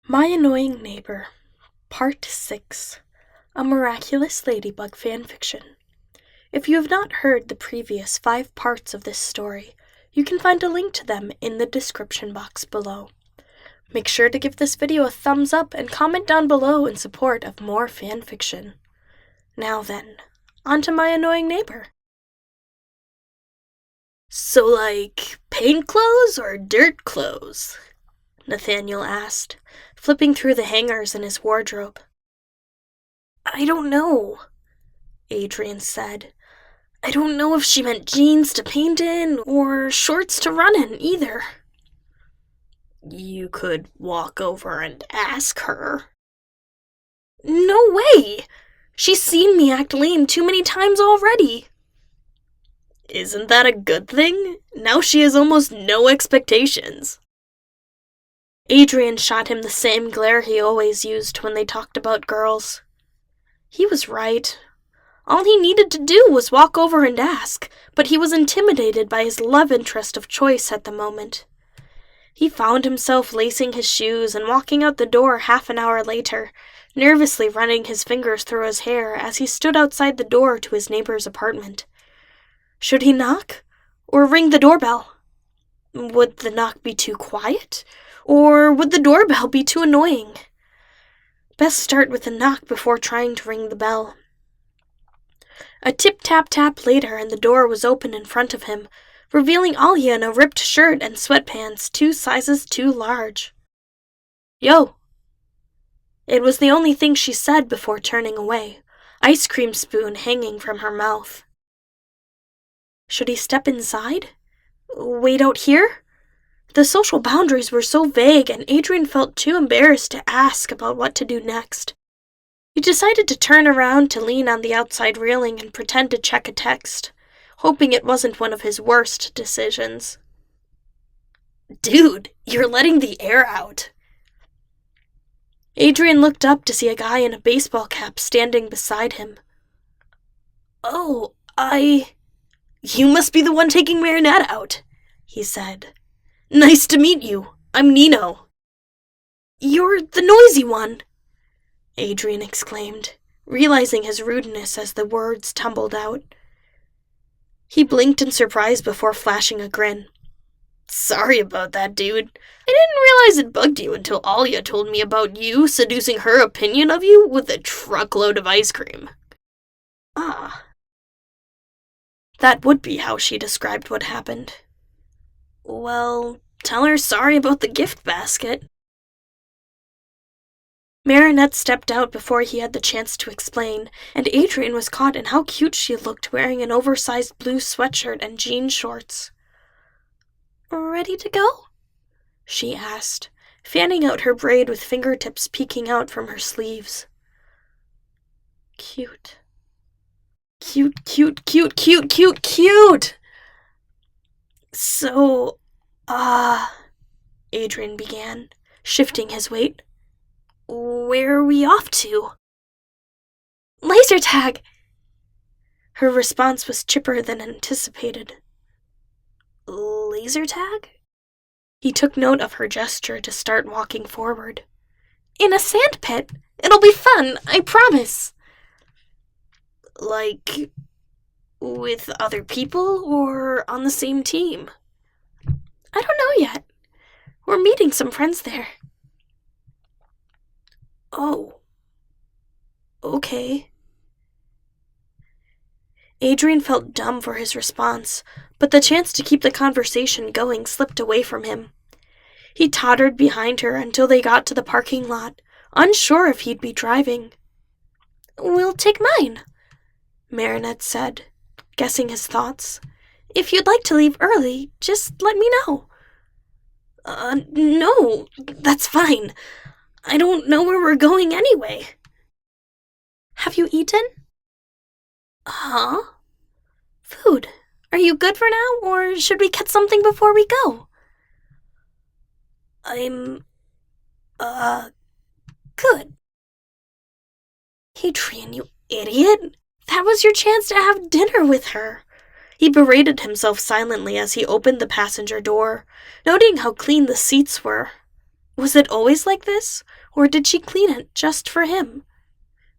My Annoying Neighbor, Part 6, a Miraculous Ladybug Fanfiction. If you have not heard the previous 5 parts of this story, you can find a link to them in the description box below. Make sure to give this video a thumbs up and comment down below in support of more fanfiction. Now then, on to My Annoying Neighbor. So like, paint clothes or dirt clothes? Nathaniel asked, flipping through the hangers in his wardrobe. I don't know, Adrien said. I don't know if she meant jeans to paint in or shorts to run in either. You could walk over and ask her. No way! She's seen me act lame too many times already. Isn't that a good thing? Now she has almost no expectations. Adrien shot him the same glare he always used when they talked about girls. He was right. All he needed to do was walk over and ask, but he was intimidated by his love interest of choice at the moment. He found himself lacing his shoes and walking out the door half an hour later, nervously running his fingers through his hair as he stood outside the door to his neighbor's apartment. Should he knock? Or ring the doorbell? Would the knock be too quiet? Or would the doorbell be too annoying? Best start with a knock before trying to ring the bell. A tip-tap-tap later and the door was open in front of him, revealing Alia in a ripped shirt and sweatpants 2 sizes too large. Yo! It was the only thing she said before turning away, ice cream spoon hanging from her mouth. Should he step inside? Wait out here? The social boundaries were so vague, and Adrien felt too embarrassed to ask about what to do next. He decided to turn around to lean on the outside railing and pretend to check a text, hoping it wasn't one of his worst decisions. Dude, you're letting the air out. Adrien looked up to see a guy in a baseball cap standing beside him. Oh, You must be the one taking Marinette out, he said. Nice to meet you. I'm Nino. You're the noisy one, Adrien exclaimed, realizing his rudeness as the words tumbled out. He blinked in surprise before flashing a grin. Sorry about that, dude. I didn't realize it bugged you until Alia told me about you seducing her opinion of you with a truckload of ice cream. Ah. That would be how she described what happened. Well, tell her sorry about the gift basket. Marinette stepped out before he had the chance to explain, and Adrien was caught in how cute she looked wearing an oversized blue sweatshirt and jean shorts. Ready to go? She asked, fanning out her braid with fingertips peeking out from her sleeves. Cute. Cute, cute, cute, cute, cute, cute! So, Adrien began, shifting his weight. Where are we off to? Laser tag! Her response was chipper than anticipated. Laser tag? He took note of her gesture to start walking forward. In a sand pit. It'll be fun, I promise. Like, with other people or on the same team? I don't know yet. We're meeting some friends there. Oh. Okay. Adrien felt dumb for his response, but the chance to keep the conversation going slipped away from him. He tottered behind her until they got to the parking lot, unsure if he'd be driving. We'll take mine, Marinette said, guessing his thoughts. If you'd like to leave early, just let me know. No, that's fine. I don't know where we're going anyway. Have you eaten? Huh? Food. Are you good for now, or should we get something before we go? I'm, good. Adrien, you idiot. That was your chance to have dinner with her. He berated himself silently as he opened the passenger door, noting how clean the seats were. Was it always like this, or did she clean it just for him?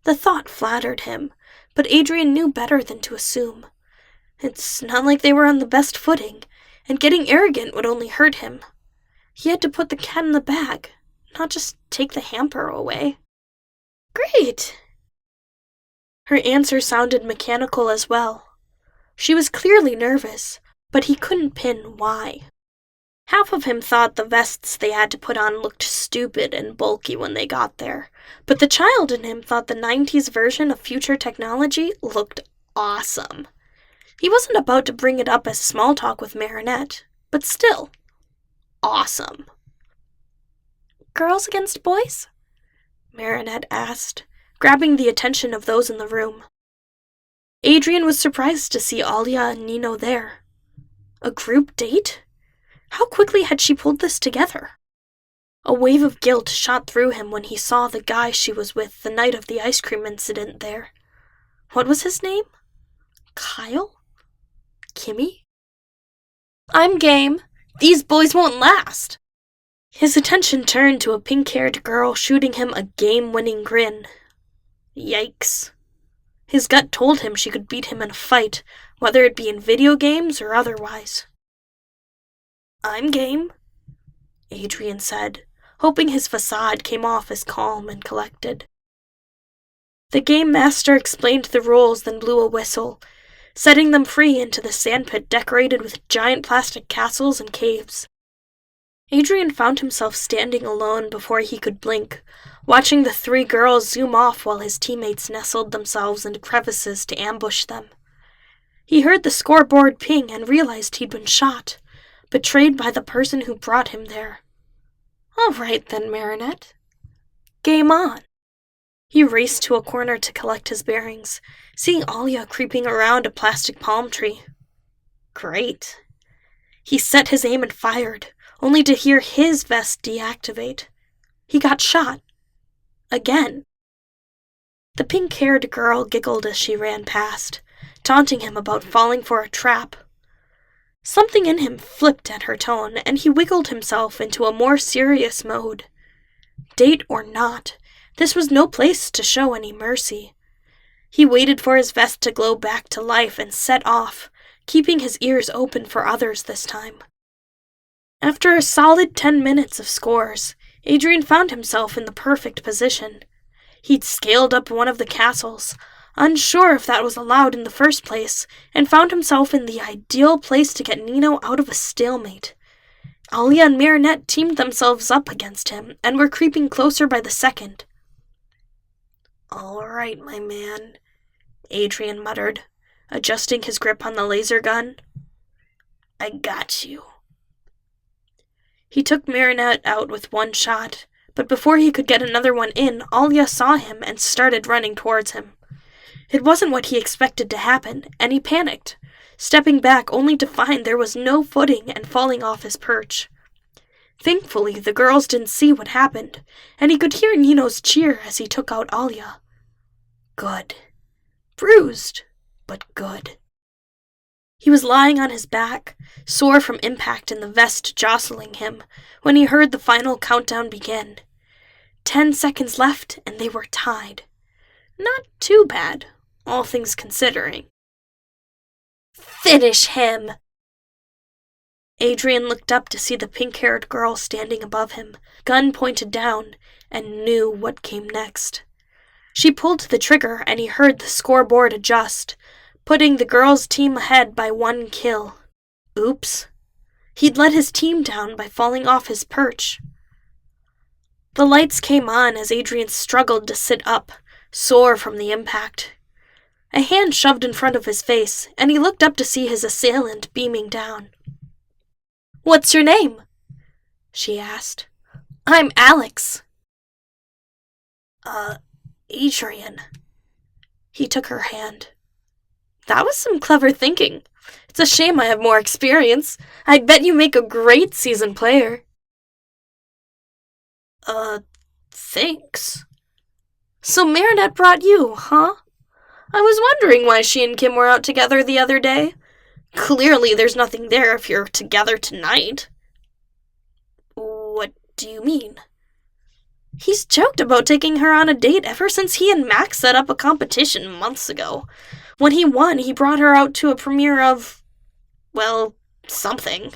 The thought flattered him, but Adrien knew better than to assume. It's not like they were on the best footing, and getting arrogant would only hurt him. He had to put the cat in the bag, not just take the hamper away. Great! Her answer sounded mechanical as well. She was clearly nervous, but he couldn't pin why. Half of him thought the vests they had to put on looked stupid and bulky when they got there, but the child in him thought the 90s version of future technology looked awesome. He wasn't about to bring it up as small talk with Marinette, but still, awesome. Girls against boys? Marinette asked, grabbing the attention of those in the room. Adrien was surprised to see Alia and Nino there. A group date? How quickly had she pulled this together? A wave of guilt shot through him when he saw the guy she was with the night of the ice cream incident there. What was his name? Kyle? Kimmy? I'm game. These boys won't last. His attention turned to a pink-haired girl shooting him a game-winning grin. Yikes. His gut told him she could beat him in a fight, whether it be in video games or otherwise. I'm game, Adrien said, hoping his facade came off as calm and collected. The game master explained the rules, then blew a whistle, setting them free into the sandpit decorated with giant plastic castles and caves. Adrien found himself standing alone before he could blink, watching the three girls zoom off while his teammates nestled themselves into crevices to ambush them. He heard the scoreboard ping and realized he'd been shot, betrayed by the person who brought him there. All right then, Marinette. Game on. He raced to a corner to collect his bearings, seeing Alia creeping around a plastic palm tree. Great. He set his aim and fired, only to hear his vest deactivate. He got shot. Again. The pink-haired girl giggled as she ran past, taunting him about falling for a trap. Something in him flipped at her tone, and he wiggled himself into a more serious mode. Date or not, this was no place to show any mercy. He waited for his vest to glow back to life and set off, keeping his ears open for others this time. After a solid 10 minutes of scores, Adrien found himself in the perfect position. He'd scaled up one of the castles, unsure if that was allowed in the first place, and found himself in the ideal place to get Nino out of a stalemate. Alia and Marinette teamed themselves up against him, and were creeping closer by the second. All right, my man, Adrien muttered, adjusting his grip on the laser gun. I got you. He took Marinette out with one shot, but before he could get another one in, Alia saw him and started running towards him. It wasn't what he expected to happen, and he panicked, stepping back only to find there was no footing and falling off his perch. Thankfully, the girls didn't see what happened, and he could hear Nino's cheer as he took out Alia. Good. Bruised, but good. He was lying on his back, sore from impact and the vest jostling him, when he heard the final countdown begin. 10 seconds left, and they were tied. Not too bad, all things considering. Finish him! Adrien looked up to see the pink-haired girl standing above him, gun pointed down, and knew what came next. She pulled the trigger, and he heard the scoreboard adjust, putting the girls' team ahead by 1 kill. Oops. He'd let his team down by falling off his perch. The lights came on as Adrien struggled to sit up, sore from the impact. A hand shoved in front of his face, and he looked up to see his assailant beaming down. What's your name? She asked. I'm Alex. Adrien. He took her hand. That was some clever thinking. It's a shame I have more experience. I'd bet you make a great seasoned player. Thanks. So Marinette brought you, huh? I was wondering why she and Kim were out together the other day. Clearly there's nothing there if you're together tonight. What do you mean? He's joked about taking her on a date ever since he and Max set up a competition months ago. When he won, he brought her out to a premiere of, well, something.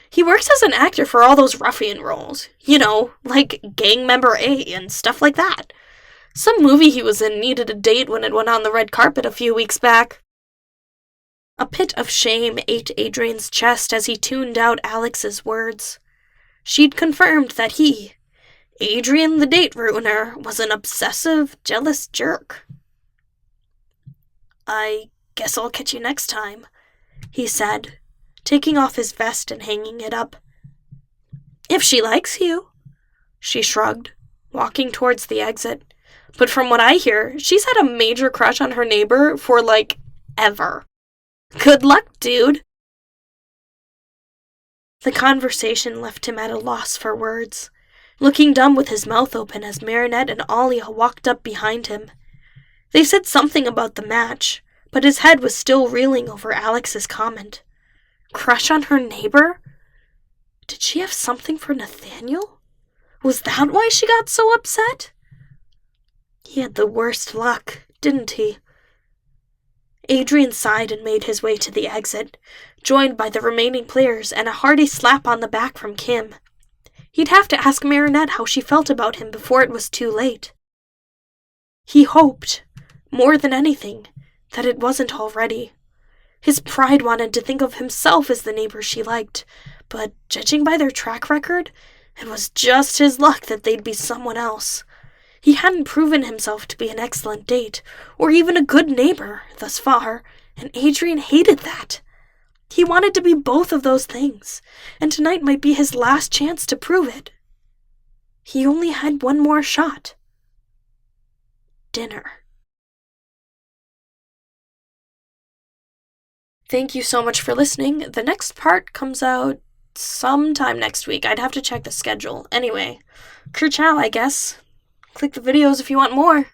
He works as an actor for all those ruffian roles. You know, like Gang Member A and stuff like that. Some movie he was in needed a date when it went on the red carpet a few weeks back. A pit of shame ate Adrien's chest as he tuned out Alex's words. She'd confirmed that he, Adrien the date ruiner, was an obsessive, jealous jerk. "I guess I'll catch you next time," he said, taking off his vest and hanging it up. "If she likes you," she shrugged, walking towards the exit. But from what I hear, she's had a major crush on her neighbor for, ever. Good luck, dude. The conversation left him at a loss for words, looking dumb with his mouth open as Marinette and Alia walked up behind him. They said something about the match, but his head was still reeling over Alex's comment. Crush on her neighbor? Did she have something for Nathaniel? Was that why she got so upset? He had the worst luck, didn't he? Adrien sighed and made his way to the exit, joined by the remaining players and a hearty slap on the back from Kim. He'd have to ask Marinette how she felt about him before it was too late. He hoped, more than anything, that it wasn't already. His pride wanted to think of himself as the neighbor she liked, but judging by their track record, it was just his luck that they'd be someone else. He hadn't proven himself to be an excellent date, or even a good neighbor, thus far, and Adrien hated that. He wanted to be both of those things, and tonight might be his last chance to prove it. He only had one more shot. Dinner. Thank you so much for listening. The next part comes out sometime next week. I'd have to check the schedule. Anyway, ciao, I guess. Click the videos if you want more.